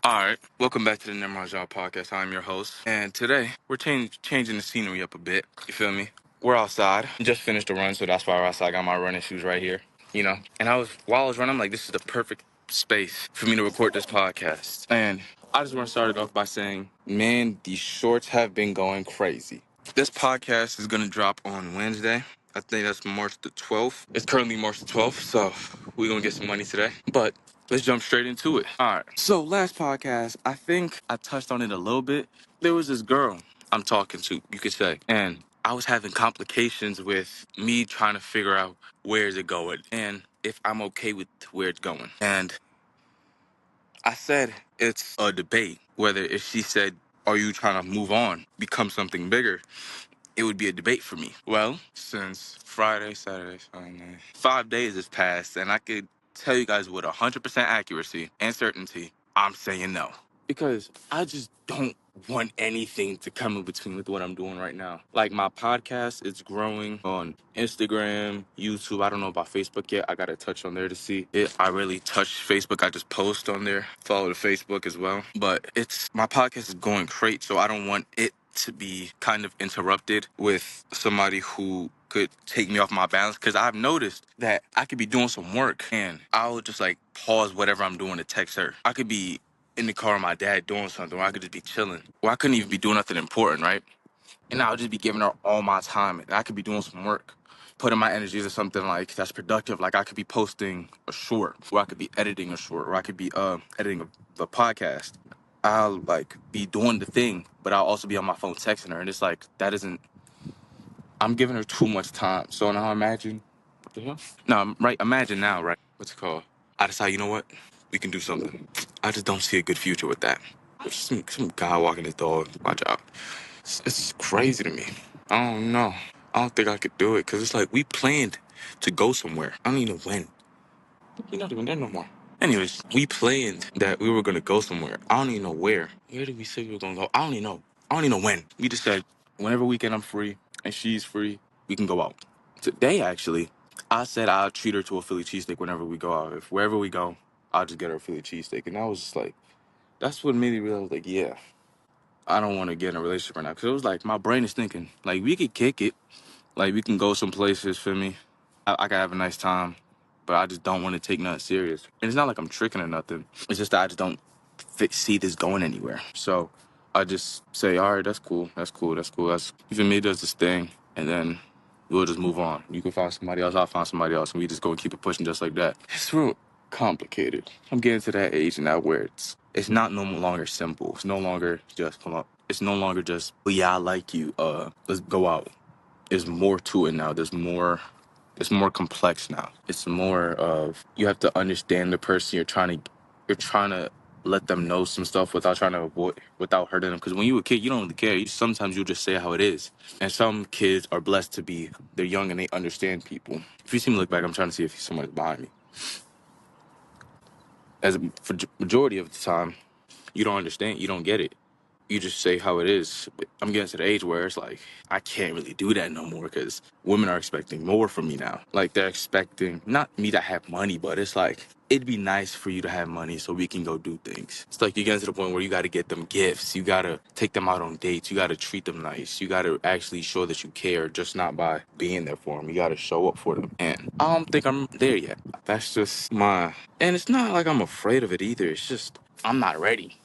All right, welcome back to the Nimrodjaune podcast. I'm your host, and today we're changing the scenery up a bit. You feel me? We're outside. Just finished a run, so that's why we're outside. I got my running shoes right here. And while I was running, I'm like, this is the perfect space for me to record this podcast. And I just want to start it off by saying, man, these shorts have been going crazy. This podcast is gonna drop on Wednesday. I think that's March the 12th. It's currently March the 12th, so we're gonna get some money today. But let's jump straight into it. All right. So last podcast, I think I touched on it a little bit. There was this girl I'm talking to, you could say, and I was having complications with me trying to figure out where is it going and if I'm okay with where it's going. And I said it's a debate whether if she said, are you trying to move on, become something bigger? It would be a debate for me. Well, since Friday, Saturday, Sunday, 5 days has passed, and I could tell you guys with 100% accuracy and certainty, I'm saying no. Because I just don't want anything to come in between with what I'm doing right now. Like my podcast is growing on Instagram, YouTube. I don't know about Facebook yet. I got to touch on there to see it. I really touch Facebook. I just post on there, follow the Facebook as well. But my podcast is going great, so I don't want it to be kind of interrupted with somebody who could take me off my balance, because I've noticed that I could be doing some work and I'll just like pause whatever I'm doing to text her. I could be in the car with my dad doing something, or I could just be chilling, or I couldn't even be doing nothing important, right? And I'll just be giving her all my time, and I could be doing some work, putting my energies into something like that's productive. Like I could be posting a short, or I could be editing a short, or I could be editing the podcast. I'll like be doing the thing, but I'll also be on my phone texting her, and it's like that isn't. I'm giving her too much time. So now imagine, what the hell? No, right. Imagine now, right? What's it called? I decide, you know what? We can do something. I just don't see a good future with that. There's some guy walking his dog. Watch out. It's crazy to me. I don't know. I don't think I could do it because it's like we planned to go somewhere. I don't even know when. He's not even there no more. Anyways, we planned that we were gonna go somewhere. I don't even know where. Where did we say we were gonna go? I don't even know. I don't even know when. We just said whenever weekend I'm free and she's free, we can go out. Today actually, I said I'll treat her to a Philly cheesesteak whenever we go out. If wherever we go, I'll just get her a Philly cheesesteak. And I was just like, that's what made me realize, like, yeah, I don't want to get in a relationship right now. Because it was like, my brain is thinking, like, we could kick it. Like, we can go some places, for me. I can have a nice time, but I just don't want to take nothing serious. And it's not like I'm tricking or nothing. It's just that I just don't see this going anywhere. So I just say, all right, that's cool. That's cool. That's cool. For me, does this thing. And then we'll just move on. You can find somebody else. I'll find somebody else. And we just go and keep it pushing just like that. It's real complicated. I'm getting to that age now where it's not no longer simple. It's no longer just, come up. It's no longer just, oh, yeah, I like you. Let's go out. There's more to it now. It's more complex now. It's more of you have to understand the person you're trying to let them know some stuff without hurting them. Because when you're a kid, you don't really care. Sometimes you'll just say how it is. And some kids are blessed to be they're young and they understand people. If you see me look back, I'm trying to see if someone's behind me. For majority of the time, you don't understand. You don't get it. You just say how it is. But I'm getting to the age where it's like, I can't really do that no more because women are expecting more from me now. Like they're expecting, not me to have money, but it's like, it'd be nice for you to have money so we can go do things. It's like you get to the point where you got to get them gifts. You got to take them out on dates. You got to treat them nice. You got to actually show that you care, just not by being there for them. You got to show up for them. And I don't think I'm there yet. That's just and it's not like I'm afraid of it either. It's just, I'm not ready.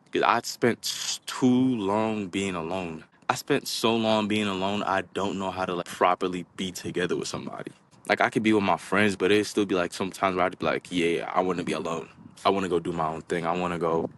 Because I spent too long being alone. I spent so long being alone, I don't know how to like properly be together with somebody. Like I could be with my friends, but it'd still be like sometimes where I'd be like, yeah, I want to be alone. I want to go do my own thing. I want to go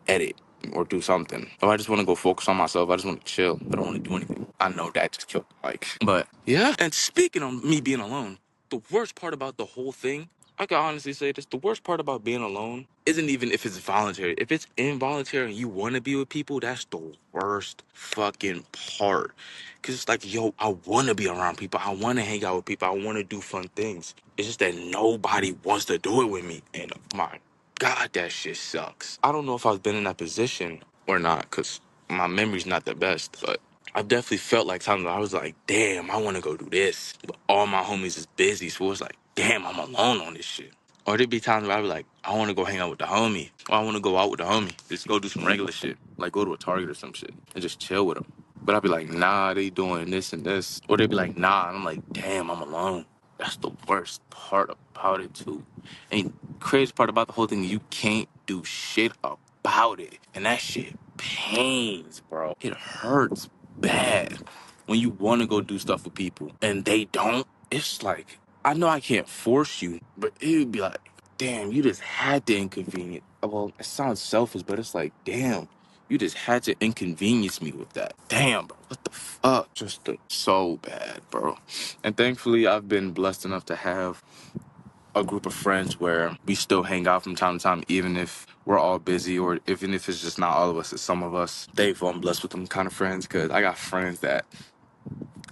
edit or do something. Or I just want to go focus on myself. I just want to chill. I don't want to do anything. I know that just killed like. But yeah. And speaking of me being alone, the worst part about the whole thing, I can honestly say this, the worst part about being alone isn't even if it's voluntary. If it's involuntary and you want to be with people, that's the worst fucking part. Because it's like, yo, I want to be around people. I want to hang out with people. I want to do fun things. It's just that nobody wants to do it with me. And my God, that shit sucks. I don't know if I've been in that position or not because my memory's not the best, but I've definitely felt like times where I was like, damn, I want to go do this. But all my homies is busy, so it's like, damn, I'm alone on this shit. Or there'd be times where I'd be like, I want to go hang out with the homie. Or I want to go out with the homie. Just go do some regular shit. Like go to a Target or some shit and just chill with them. But I'd be like, nah, they doing this and this. Or they'd be like, nah. And I'm like, damn, I'm alone. That's the worst part about it, too. And crazy part about the whole thing, you can't do shit about it. And that shit pains, bro. It hurts bad when you want to go do stuff with people and they don't. It's like, I know I can't force you, but it would be like, damn, you just had to inconvenience. Well, it sounds selfish, but it's like, damn, you just had to inconvenience me with that. Damn, bro, what the fuck? So bad, bro. And thankfully, I've been blessed enough to have a group of friends where we still hang out from time to time, even if we're all busy or even if it's just not all of us, it's some of us. Thankful I'm blessed with them kind of friends because I got friends that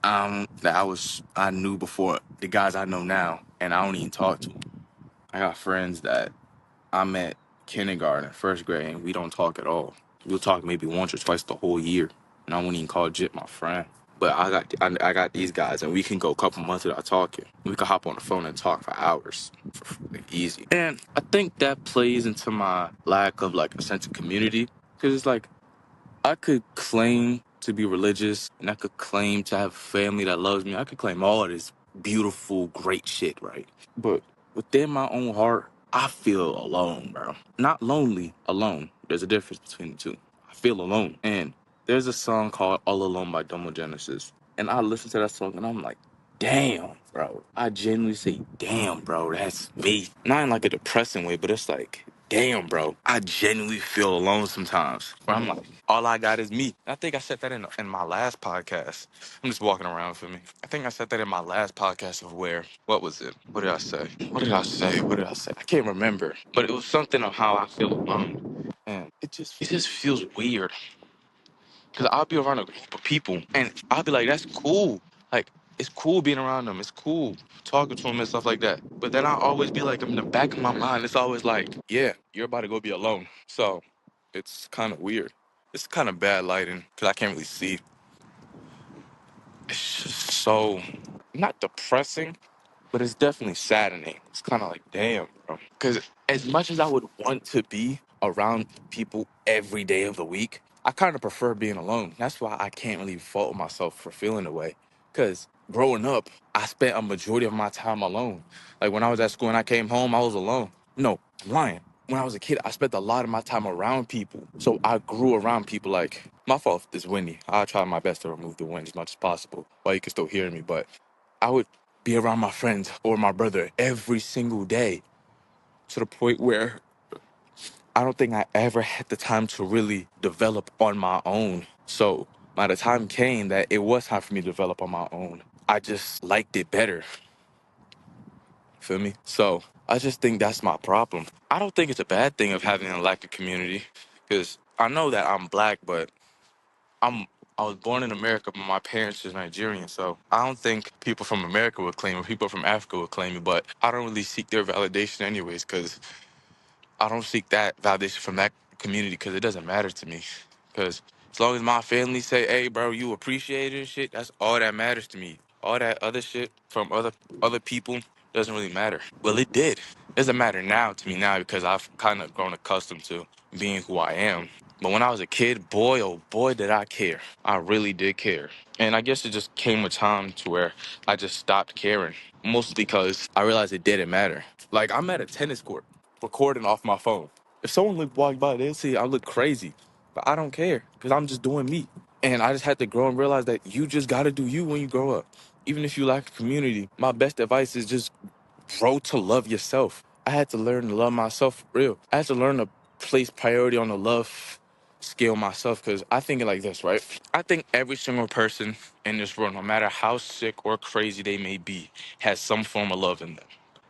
I knew before the guys I know now, and I don't even talk to them. I got friends that I met kindergarten, first grade, and we don't talk at all. We'll talk maybe once or twice the whole year, and I wouldn't even call Jit my friend. But I got these guys, and we can go a couple months without talking. We can hop on the phone and talk for hours, like, easy. And I think that plays into my lack of like a sense of community, because it's like I could claim to be religious and I could claim to have family that loves me. I could claim all of this beautiful, great shit, right? But within my own heart, I feel alone, bro. Not lonely, alone. There's a difference between the two. I feel alone. And there's a song called All Alone by Genesis. And I listen to that song and I'm like, damn, bro. I genuinely say, damn, bro, that's me. Not in like a depressing way, but it's like, damn, bro. I genuinely feel alone sometimes. Where I'm like, all I got is me. I think I said that in my last podcast. I'm just walking around for me. I think I said that in my last podcast of where, what was it? What did I say? What did I say? What did I say? I can't remember. But it was something of how I feel alone. And it just feels weird. Because I'll be around a group of people and I'll be like, that's cool. Like, it's cool being around them. It's cool talking to them and stuff like that. But then I'll always be like, in the back of my mind, it's always like, yeah, you're about to go be alone. So it's kind of weird. It's kind of bad lighting because I can't really see. It's just so, not depressing, but it's definitely saddening. It's kind of like, damn, bro. Because as much as I would want to be around people every day of the week, I kind of prefer being alone. That's why I can't really fault myself for feeling the way. Because growing up, I spent a majority of my time alone. Like when I was at school and I came home, I was alone. No, I'm lying. When I was a kid, I spent a lot of my time around people. So I grew around people. Like, my fault is windy. I'll try my best to remove the wind as much as possible while you can still hear me. But I would be around my friends or my brother every single day to the point where I don't think I ever had the time to really develop on my own. So by the time came that it was time for me to develop on my own, I just liked it better. Feel me? So I just think that's my problem. I don't think it's a bad thing of having a lack of community because I know that I'm black, but I'm I was born in America, but my parents is Nigerian, so I don't think people from America would claim me, people from Africa would claim me, but I don't really seek their validation anyways, because I don't seek that validation from that community because it doesn't matter to me. Because as long as my family say, hey, bro, you appreciate it and shit, that's all that matters to me. All that other shit from other people doesn't really matter. Well, it did. It doesn't matter now to me now because I've kind of grown accustomed to being who I am. But when I was a kid, boy, oh boy, did I care. I really did care. And I guess it just came a time to where I just stopped caring. Mostly because I realized it didn't matter. Like, I'm at a tennis court recording off my phone. If someone walked by, they'll see I look crazy. But I don't care because I'm just doing me. And I just had to grow and realize that you just got to do you when you grow up. Even if you lack a community, my best advice is just grow to love yourself. I had to learn to love myself for real. I had to learn to place priority on the love scale myself because I think it like this, right? I think every single person in this world, no matter how sick or crazy they may be, has some form of love in them.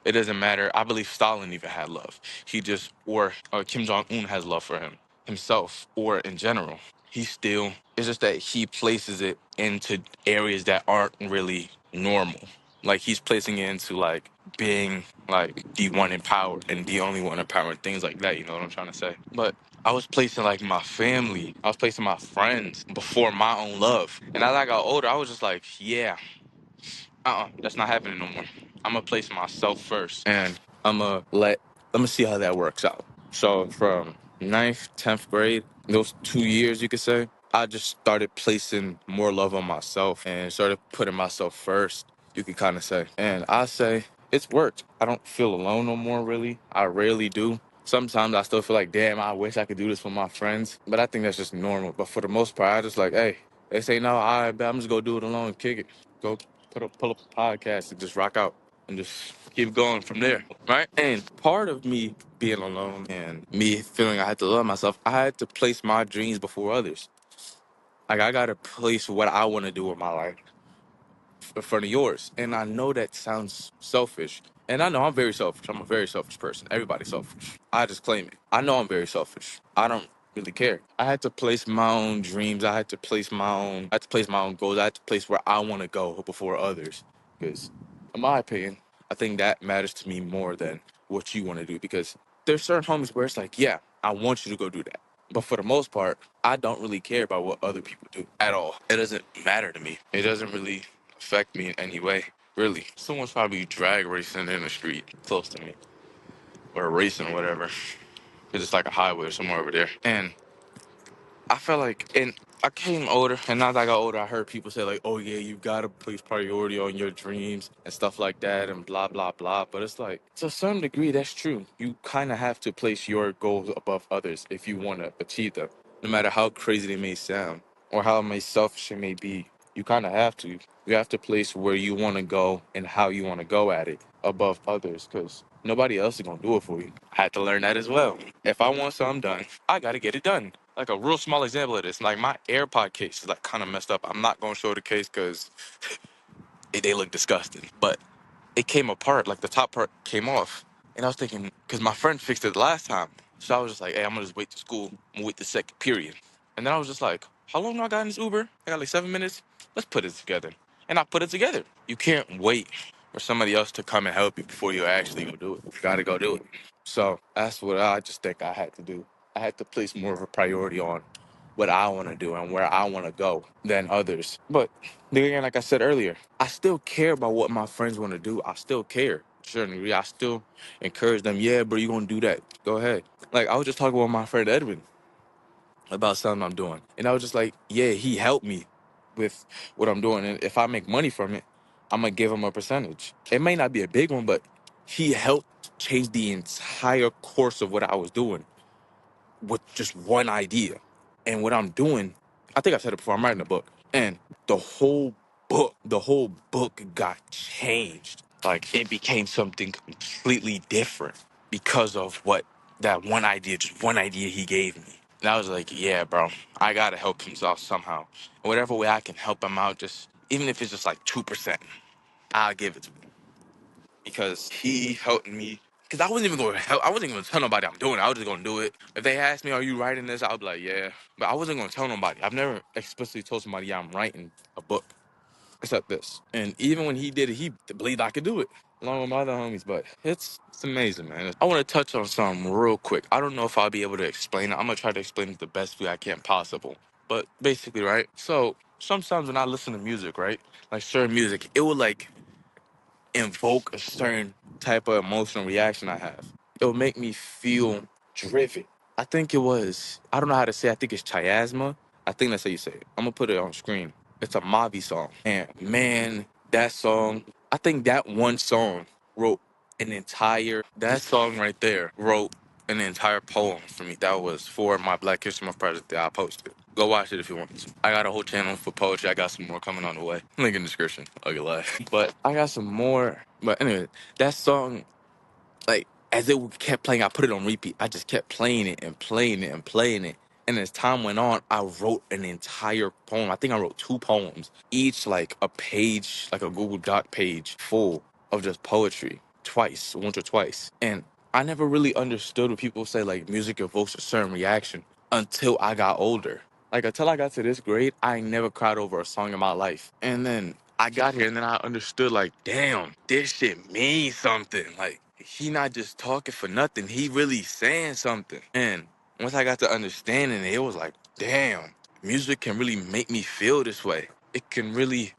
It doesn't matter. I believe Stalin even had love. He just, or Kim Jong-un has love for himself, or in general. He still, it's just that he places it into areas that aren't really normal. Like he's placing it into like being like the one in power and the only one in power and things like that. You know what I'm trying to say? But I was placing like my family, I was placing my friends before my own love. And as I got older, I was just like, yeah, that's not happening no more. I'm gonna place myself first. And Let me see how that works out. So from ninth, 10th grade, those 2 years, you could say, I just started placing more love on myself and started putting myself first, you could kind of say. And I say it's worked. I don't feel alone no more, really. I rarely do. Sometimes I still feel like, damn, I wish I could do this with my friends. But I think that's just normal. But for the most part, I just like, hey, they say no, I bet I'm just gonna do it alone, kick it. Go pull up a podcast and just rock out and just keep going from there, right? And part of me being alone and me feeling I had to love myself, I had to place my dreams before others. Like I gotta place what I want to do with my life in front of yours. And I know that sounds selfish. And I know I'm very selfish. I'm a very selfish person. Everybody's selfish. I just claim it. I know I'm very selfish. I don't really care. I had to place my own dreams. I had to place my own goals. I had to place where I want to go before others. Because in my opinion, I think that matters to me more than what you want to do. Because there's certain homies where it's like, yeah, I want you to go do that. But for the most part, I don't really care about what other people do at all. It doesn't matter to me. It doesn't really affect me in any way, really. Someone's probably drag racing in the street close to me or racing or whatever. It's just like a highway or somewhere over there. And I felt like, and I came older, and now that I got older, I heard people say like, "Oh yeah, you gotta place priority on your dreams and stuff like that, and blah blah blah." But it's like, to some degree, that's true. You kind of have to place your goals above others if you want to achieve them, no matter how crazy they may sound or how selfish it may be. You kind of have to. You have to place where you want to go and how you want to go at it above others, because nobody else is gonna do it for you. I had to learn that as well. If I want something done, I gotta get it done. Like a real small example of this, like my AirPod case is like kind of messed up. I'm not gonna show the case because they look disgusting. But it came apart, like the top part came off. And I was thinking, because my friend fixed it last time. So I was just like, hey, I'm gonna just wait to school. I'm gonna wait the second period. And then I was just like, how long do I got in this Uber? I got like 7 minutes. Let's put it together. And I put it together. You can't wait for somebody else to come and help you before you actually go do it. You gotta go do it. So that's what I just think I had to do. I had to place more of a priority on what I want to do and where I want to go than others. But then again, like I said earlier, I still care about what my friends want to do. I still care. To a certain degree, I still encourage them. Yeah, bro, you gonna do that? Go ahead. Like I was just talking with my friend Edwin about something I'm doing, and I was just like, yeah, he helped me with what I'm doing, and if I make money from it, I'm gonna give him a percentage. It may not be a big one, but he helped change the entire course of what I was doing with just one idea. And what I'm doing, I think I said it before, I'm writing a book. And the whole book got changed. Like it became something completely different because of what that one idea, just one idea he gave me. And I was like, yeah, bro, I gotta help him out somehow. And whatever way I can help him out, just even if it's just like 2%, I'll give it to him because he helped me. Because I wasn't even going to help. I wasn't even going to tell nobody I'm doing it. I was just going to do it. If they asked me, "Are you writing this?" I'll be like, "Yeah," but I wasn't going to tell nobody. I've never explicitly told somebody, "Yeah, I'm writing a book," except this. And even when he did it, he believed I could do it, along with my other homies. But it's amazing, man. I want to touch on something real quick. I don't know if I'll be able to explain it. I'm gonna try to explain it the best way I can possible. But basically, right? So sometimes when I listen to music, right, like certain music, it will like invoke a certain type of emotional reaction I have. It will make me feel driven. I think it was, I don't know how to say it. I think it's chiasma. I think that's how you say it. I'm gonna put it on screen. It's a Mavi song. And man, that song, I think that one song wrote that song right there wrote an entire poem for me. That was for my Black History Month project that I posted. Go watch it if you want to. I got a whole channel for poetry. I got some more coming on the way. Link in the description. I'll get live. But I got some more. But anyway, that song, like, as it kept playing, I put it on repeat. I just kept playing it and playing it and playing it. And as time went on, I wrote an entire poem. I think I wrote two poems, each like a page, like a Google Doc page full of just poetry, twice, once or twice. And I never really understood when people say like music evokes a certain reaction until I got older. Like until I got to this grade, I ain't never cried over a song in my life. And then I got here and then I understood like, damn, this shit means something. Like he not just talking for nothing. He really saying something. And once I got to understanding it, it was like, damn, music can really make me feel this way. It can really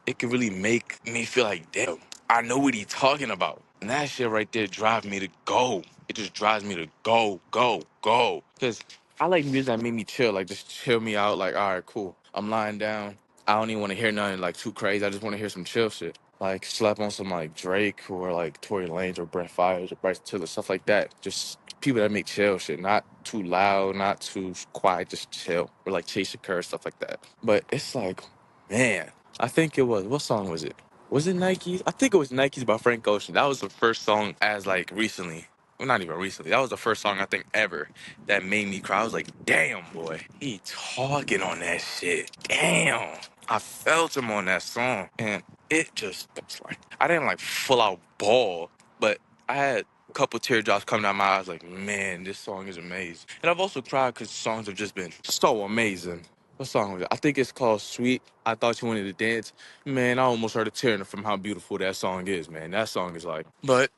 make me feel like, damn, I know what he's talking about. And that shit right there drives me to go. It just drives me to go, go, go. Because I like music that make me chill, like just chill me out. Like, all right, cool. I'm lying down. I don't even want to hear nothing like too crazy. I just want to hear some chill shit. Like slap on some like Drake or like Tory Lanez or Brent Fires or Bryce Tiller, stuff like that. Just people that make chill shit, not too loud, not too quiet, just chill. Or like Chase Curr, stuff like that. But it's like, man, I think it was, what song was it? Was it Nikes? I think it was Nikes by Frank Ocean. That was the first song as like recently. Well, not even recently. That was the first song I think ever that made me cry. I was like, damn, boy. He talking on that shit. Damn. I felt him on that song. And it just was like, I didn't like full out bawl, but I had a couple teardrops coming out my eyes like, man, this song is amazing. And I've also cried because songs have just been so amazing. What song was it? I think it's called Sweet. I Thought You Wanted to Dance. Man, I almost heard a tear from how beautiful that song is, man. That song is like, but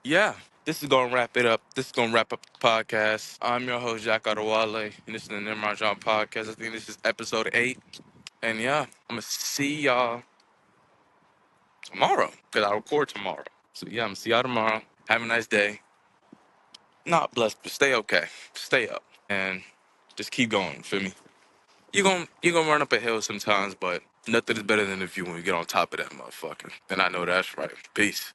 yeah, this is gonna wrap it up. This is gonna wrap up the podcast. I'm your host, Jack Adewale, and this is the Nimrodjaune podcast. I think this is episode 8. And yeah, I'm gonna see y'all tomorrow, because I record tomorrow. So yeah, I'm gonna see y'all tomorrow. Have a nice day. Not blessed, but stay okay. Stay up. And just keep going, feel me? You're gonna run up a hill sometimes, but nothing is better than the view when you get on top of that motherfucker. And I know that's right. Peace.